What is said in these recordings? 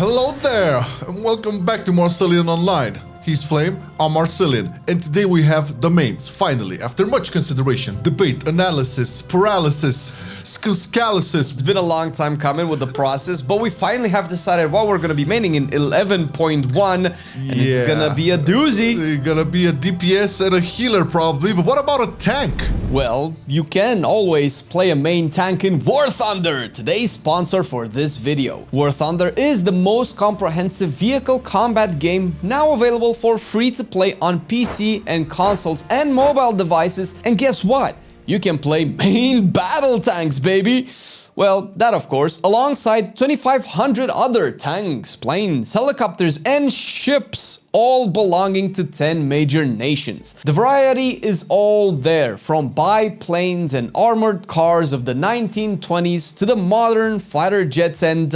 Hello there, and welcome back to Marcelian Online. He's Flame, I'm Marcelian, and today we have the mains, finally, after much consideration, debate, analysis, paralysis, scalalysis. It's been a long time coming with the process, but we finally have decided what we're gonna be maining in 11.1, and it's gonna be a doozy. It's gonna be a DPS and a healer probably, but what about a tank? Well, you can always play a main tank in War Thunder, today's sponsor for this video. War Thunder is the most comprehensive vehicle combat game now available for free to play on PC and consoles and mobile devices, and guess what? You can play main battle tanks, baby! Well, that of course, alongside 2,500 other tanks, planes, helicopters, and ships, all belonging to 10 major nations. The variety is all there, from biplanes and armored cars of the 1920s to the modern fighter jets and,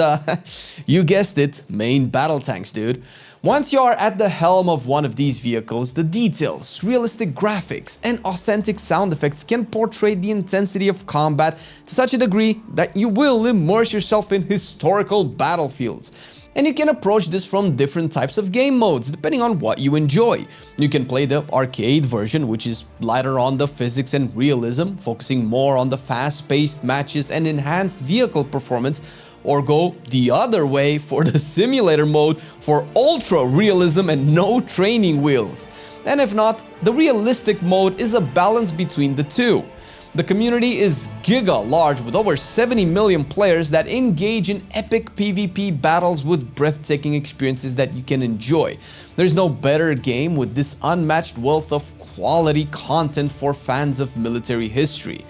you guessed it, main battle tanks, dude. Once you are at the helm of one of these vehicles, the details, realistic graphics, and authentic sound effects can portray the intensity of combat to such a degree that you will immerse yourself in historical battlefields. And you can approach this from different types of game modes, depending on what you enjoy. You can play the arcade version, which is lighter on the physics and realism, focusing more on the fast-paced matches and enhanced vehicle performance, or go the other way for the simulator mode for ultra realism and no training wheels. And if not, the realistic mode is a balance between the two. The community is giga large with over 70 million players that engage in epic PvP battles with breathtaking experiences that you can enjoy. There's no better game with this unmatched wealth of quality content for fans of military history.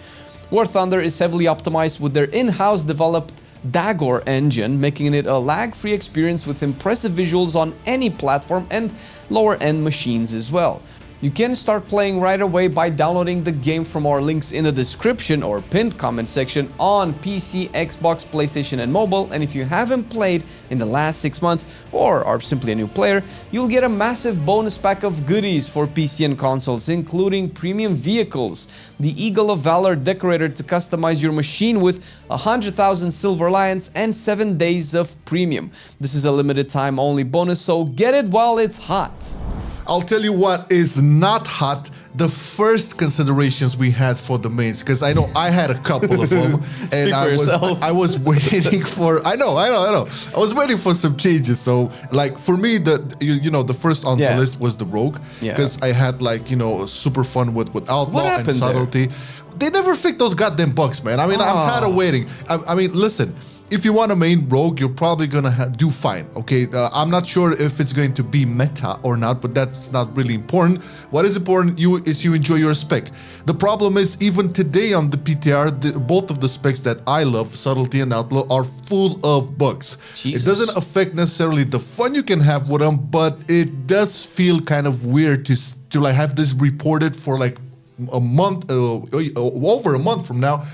War Thunder is heavily optimized with their in-house developed Dagor engine, making it a lag-free experience with impressive visuals on any platform and lower-end machines as well. You can start playing right away by downloading the game from our links in the description or pinned comment section on PC, Xbox, PlayStation and mobile, and if you haven't played in the last 6 months or are simply a new player, you'll get a massive bonus pack of goodies for PC and consoles, including premium vehicles, the Eagle of Valor decorator to customize your machine with 100,000 Silver Lions, and 7 days of premium. This is a limited time only bonus, so get it while it's hot. I'll tell you what is not hot, the first considerations we had for the mains, because I know I had a couple of them, and I was waiting for, I know, I was waiting for some changes. So like for me, the first on the list was the Rogue, because I had like, super fun with Outlaw and Subtlety. They never fixed those goddamn bugs, man. I mean, I'm tired of waiting. I mean, listen. If you want a main Rogue, you're probably gonna do fine, okay? I'm not sure if it's going to be meta or not, but that's not really important. What is important is you enjoy your spec. The problem is, even today on the PTR, both of the specs that I love, Subtlety and Outlaw, are full of bugs. Jesus. It doesn't affect necessarily the fun you can have with them, but it does feel kind of weird to like have this reported for like a month, over a month from now,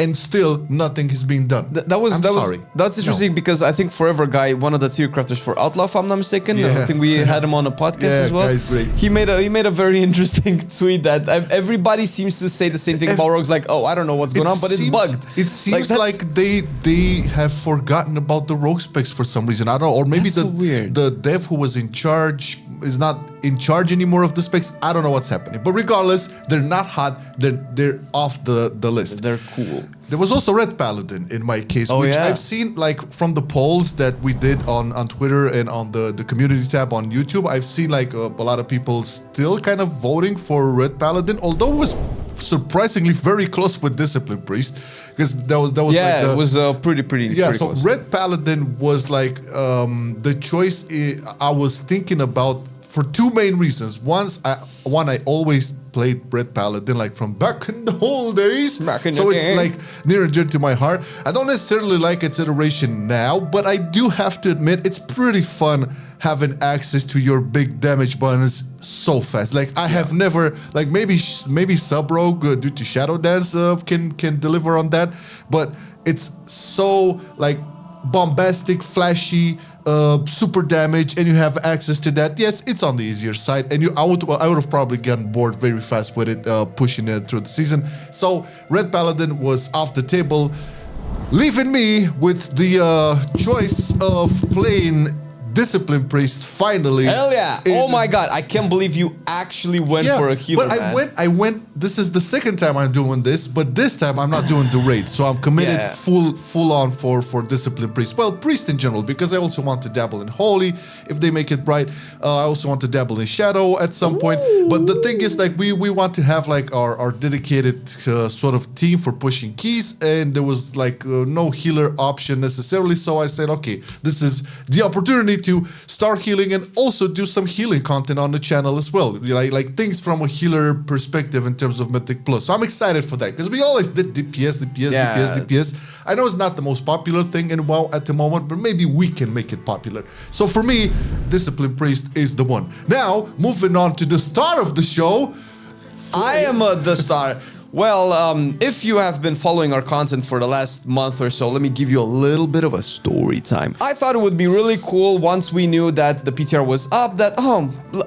and still nothing is being done. That's interesting because I think Forever Guy, one of the tier crafters for Outlaw, if I'm not mistaken, I think we had him on a podcast as well. Guy's great. He made a very interesting tweet that everybody seems to say the same thing about Rogues, like, oh, I don't know what's going on, but it's bugged. It seems like they have forgotten about the Rogue specs for some reason. I don't know, or maybe the dev who was in charge is not in charge anymore of the specs. I don't know what's happening, but regardless, they're not hot. They're off the list. They're cool. There was also Red Paladin in my case, which I've seen like from the polls that we did on Twitter and on the community tab on YouTube. I've seen like a lot of people still kind of voting for Red Paladin, although it was surprisingly very close with Discipline Priest, because that was it was pretty so close. Red Paladin was like the choice I was thinking about for two main reasons. One, I always played Red Paladin like from back in the old days, so it's like near and dear to my heart. I don't necessarily like its iteration now, but I do have to admit it's pretty fun having access to your big damage buttons so fast. Like I have never, like maybe Sub Rogue due to Shadow Dance can deliver on that, but it's so like bombastic, flashy, super damage, and you have access to that. Yes, it's on the easier side, and I would have probably gotten bored very fast with it, pushing it through the season. So Red Paladin was off the table. leaving me with the choice of playing Discipline Priest finally. Hell yeah. Oh my god, I can't believe you actually went for a healer, but I went, this is the second time I'm doing this, but this time I'm not doing the raid, so I'm committed full on for Discipline Priest. Well, Priest in general, because I also want to dabble in Holy, if they make it right. I also want to dabble in Shadow at some point, but the thing is, like, we want to have, like, our dedicated sort of team for pushing keys, and there was, like, no healer option necessarily, so I said, okay, this is the opportunity to start healing and also do some healing content on the channel as well, like things from a healer perspective in terms of Mythic Plus. So I'm excited for that because we always did DPS. I know it's not the most popular thing in WoW at the moment, but maybe we can make it popular. So for me, Discipline Priest is the one. Now, moving on to the star of the show. I am the star. Well, if you have been following our content for the last month or so, let me give you a little bit of a story time. I thought it would be really cool once we knew that the PTR was up that,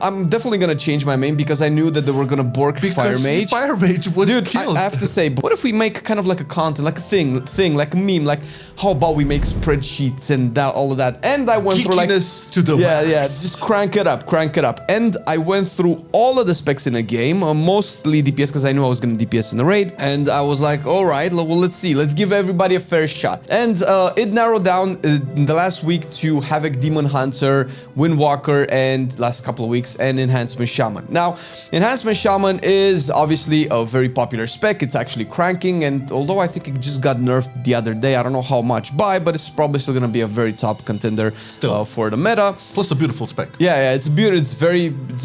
I'm definitely gonna change my main because I knew that they were gonna bork Fire Mage. Fire Mage was killed. I have to say, but what if we make kind of like a content, like a thing, like a meme, like how about we make spreadsheets and all of that? And I went through like to the max. just crank it up. And I went through all of the specs in a game, mostly DPS because I knew I was gonna DPS in the raid, and I was like, all right, well, let's see, let's give everybody a fair shot. And it narrowed down in the last week to Havoc Demon Hunter, Windwalker, and last couple of weeks, and Enhancement Shaman. Now, Enhancement Shaman is obviously a very popular spec. It's actually cranking, and although I think it just got nerfed the other day, I don't know how much by, but it's probably still gonna be a very top contender for the meta. Plus a beautiful spec. Yeah, it's beautiful. It's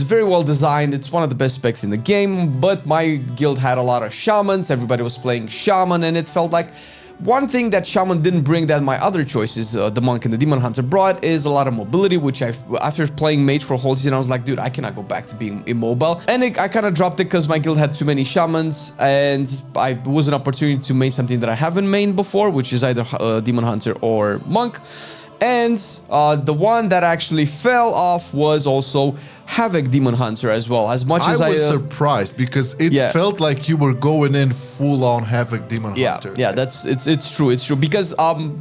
very well designed. It's one of the best specs in the game, but my guild had a lot of shamans, everybody was playing shaman, and it felt like one thing that shaman didn't bring that my other choices, the monk and the demon hunter, brought is a lot of mobility, which after playing mage for a whole season, I was like, dude, I cannot go back to being immobile. And I kind of dropped it because my guild had too many shamans, and it was an opportunity to main something that I haven't mained before, which is either demon hunter or monk. And the one that actually fell off was also Havoc Demon Hunter as well. As much as I was surprised because it felt like you were going in full on Havoc Demon Hunter. Yeah, it's true because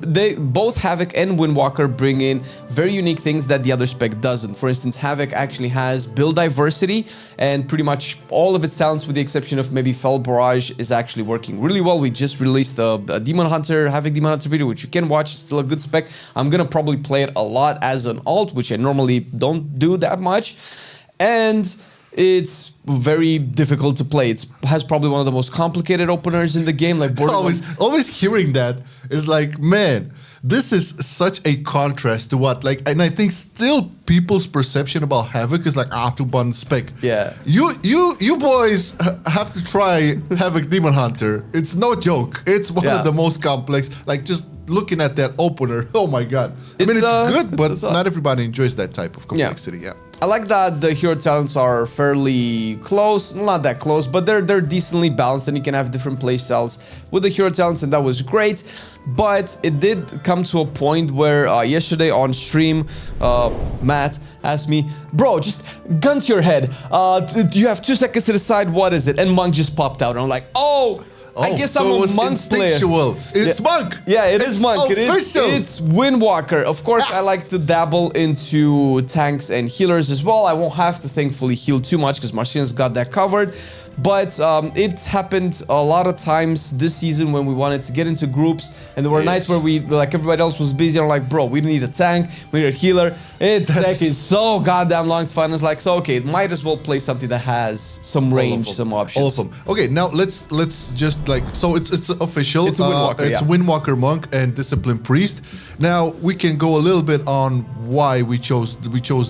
they both Havoc and Windwalker bring in very unique things that the other spec doesn't. For instance, Havoc actually has build diversity, and pretty much all of its talents, with the exception of maybe Fell Barrage, is actually working really well. We just released a Demon Hunter, Havoc Demon Hunter video, which you can watch. It's still a good spec. I'm gonna probably play it a lot as an alt, which I normally don't do that much. And it's very difficult to play. It has probably one of the most complicated openers in the game. Like always hearing that is like, man, this is such a contrast to what, like, and I think still people's perception about Havoc is like, too bun spec. Yeah. You boys have to try Havoc Demon Hunter. It's no joke. It's one of the most complex. Like, just looking at that opener, oh my god. I mean, it's good, but not everybody enjoys that type of complexity. Yeah. I like that the hero talents are fairly close, not that close, but they're decently balanced, and you can have different playstyles with the hero talents, and that was great. But it did come to a point where yesterday on stream, Matt asked me, bro, just gun to your head. Do you have 2 seconds to decide what is it? And Monk just popped out, and I'm like, I guess I'm a Monk player. It's Monk. Yeah, it's Monk. It's Windwalker. Of course, I like to dabble into tanks and healers as well. I won't have to thankfully heal too much because Marcelian's got that covered. But it happened a lot of times this season when we wanted to get into groups, and there were nights where we, like, everybody else was busy, and I'm like, bro, we need a tank, we need a healer. It's taking so goddamn long to find us. Like, so okay, might as well play something that has some range, some options. Awesome. Okay, now let's just, like, so it's official. It's Windwalker. It's Windwalker Monk and Discipline Priest. Now we can go a little bit on why we chose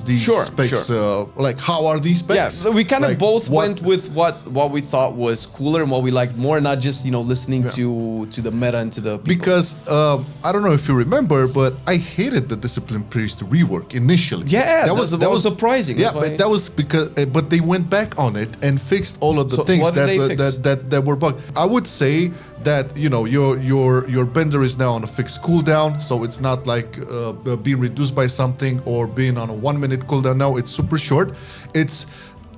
these specs. Like, how are these specs? Yeah, so we kind of both went with what we thought was cooler and what we liked more, not just, you know, listening to the meta and to the people. Because I don't know if you remember, but I hated the Discipline Priest rework initially. Yeah, that was surprising. Yeah, but that was because but they went back on it and fixed all of the things that were bugged. I would say that, you know, your bender is now on a fixed cooldown, so it's not like being reduced by something or being on a 1 minute cooldown. Now it's super short. It's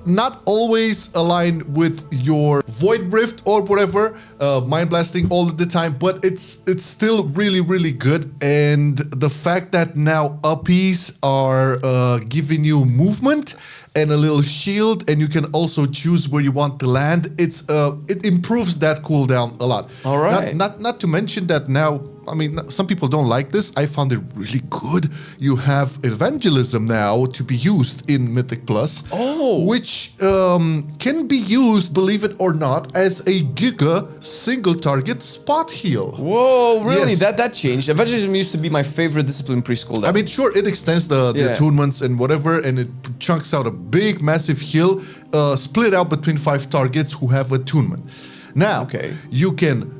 not always align with your Void Rift or whatever, Mind Blasting all the time, but it's still really, really good. And the fact that now uppies are giving you movement and a little shield, and you can also choose where you want to land. It improves that cooldown a lot. All right. Not to mention that now, I mean, some people don't like this. I found it really good. You have evangelism now to be used in Mythic Plus. Oh. Which can be used, believe it or not, as a giga single target spot heal. Whoa, really? Yes. That changed. Evangelism used to be my favorite discipline preschool. I mean, sure, it extends the attunements and whatever, and it chunks out a big, massive heal, split out between 5 targets who have attunement. Now, you can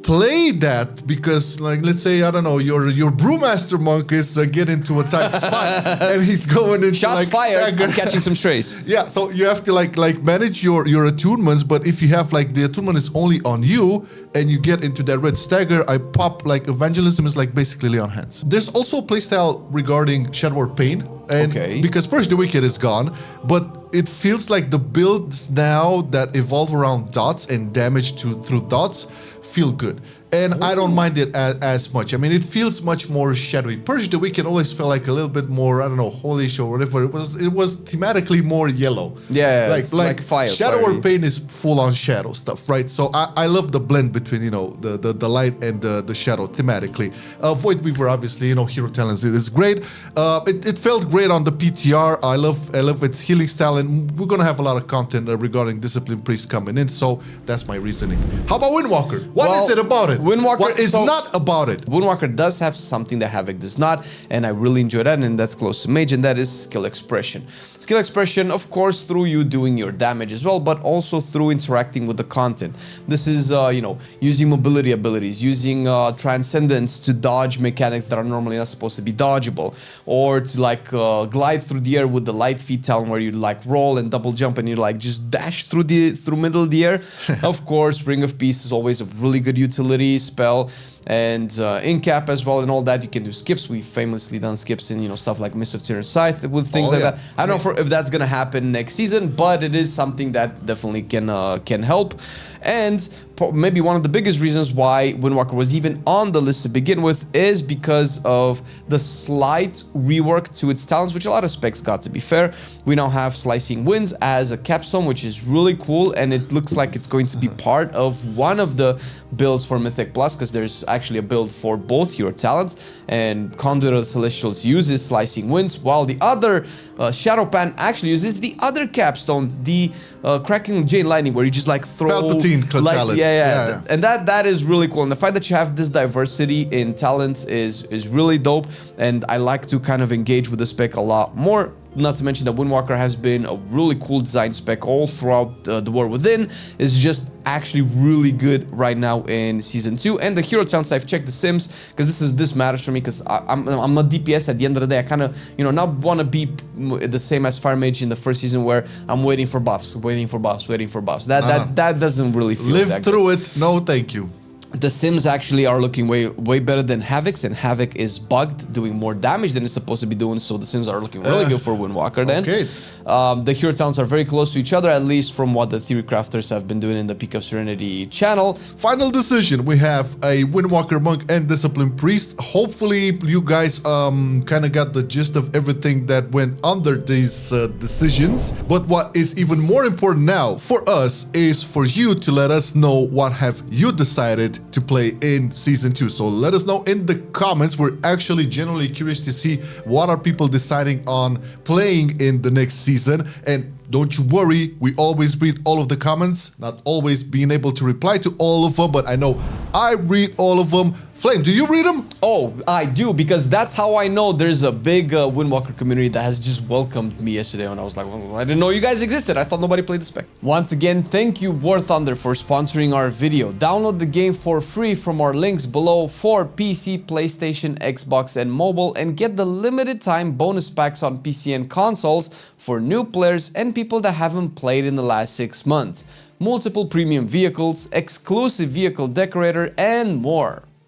play that because, like, let's say, I don't know, your brewmaster monk is getting to a tight spot and he's going into shots fired. I'm catching some strays. Yeah, so you have to like manage your attunements, but if you have like the attunement is only on you and you get into that red stagger, I pop like evangelism is like basically lay on hands. There's also a playstyle regarding Shadow or Pain, and because Purge the Wicked is gone, but it feels like the builds now that evolve around dots and damage through dots feel good. And I don't mind it as much. I mean, it feels much more shadowy. Purge the Wicked always felt like a little bit more, I don't know, holish or whatever. It was thematically more yellow. Yeah, like fire. Shadow or Pain is full on shadow stuff, right? So I love the blend between, you know, the light and the shadow thematically. Void Weaver, obviously, you know, Hero Talents is great. It felt great on the PTR. I love its healing style, and we're gonna have a lot of content regarding Discipline Priest coming in. So that's my reasoning. How about Windwalker? What is it about it? Windwalker, what is not about it? Windwalker does have something that Havoc does not, and I really enjoy that, and that's close to Mage, and that is skill expression. Skill expression, of course, through you doing your damage as well, but also through interacting with the content. This is, you know, using mobility abilities, using transcendence to dodge mechanics that are normally not supposed to be dodgeable, or to like glide through the air with the light feet talent, where you like roll and double jump and you like just dash through middle of the air. Of course, Ring of Peace is always a really good utility spell, and Incap as well, and all that. You can do skips. We've famously done skips in, you know, stuff like Mist of Tyran's Scythe with things like that. I don't know if that's gonna happen next season, but it is something that definitely can help. And maybe one of the biggest reasons why Windwalker was even on the list to begin with is because of the slight rework to its talents, which a lot of specs got, to be fair. We now have Slicing Winds as a capstone, which is really cool, and it looks like it's going to be part of one of the builds for Mythic Plus, because there's actually a build for both hero talents, and Conduit of the Celestials uses Slicing Winds, while the other Shadowpan actually uses the other capstone, the Cracking Jade Lightning, where you just like throw Palpatine talent. Yeah. And that is really cool. And the fact that you have this diversity in talents is really dope. And I like to kind of engage with the spec a lot more. Not to mention that Windwalker has been a really cool design spec all throughout the War Within. It's just actually really good right now in Season 2. And the hero talents, I've checked the sims, because this matters for me, because I'm a DPS at the end of the day. I kind of, you know, not want to be the same as Fire Mage in the first season, where I'm waiting for buffs. That doesn't really feel Live that through good. it. No, thank you. The Sims actually are looking way better than Havoc's, and Havoc is bugged, doing more damage than it's supposed to be doing, so the Sims are looking really good for Windwalker then. Okay. The hero talents are very close to each other, at least from what the Theory Crafters have been doing in the Peak of Serenity channel. Final decision. We have a Windwalker Monk and Discipline Priest. Hopefully you guys kind of got the gist of everything that went under these decisions. But what is even more important now for us is for you to let us know what have you decided to play in Season 2. So let us know in the comments. We're actually genuinely curious to see what are people deciding on playing in the next season. And don't you worry, we always read all of the comments, not always being able to reply to all of them, but I know I read all of them. Flame, do you read them? Oh, I do, because that's how I know there's a big Windwalker community that has just welcomed me yesterday when I was like, well, I didn't know you guys existed. I thought nobody played the spec. Once again, thank you War Thunder for sponsoring our video. Download the game for free from our links below for PC, PlayStation, Xbox, and mobile, and get the limited time bonus packs on PC and consoles for new players and people that haven't played in the last 6 months. Multiple premium vehicles, exclusive vehicle decorator, and more.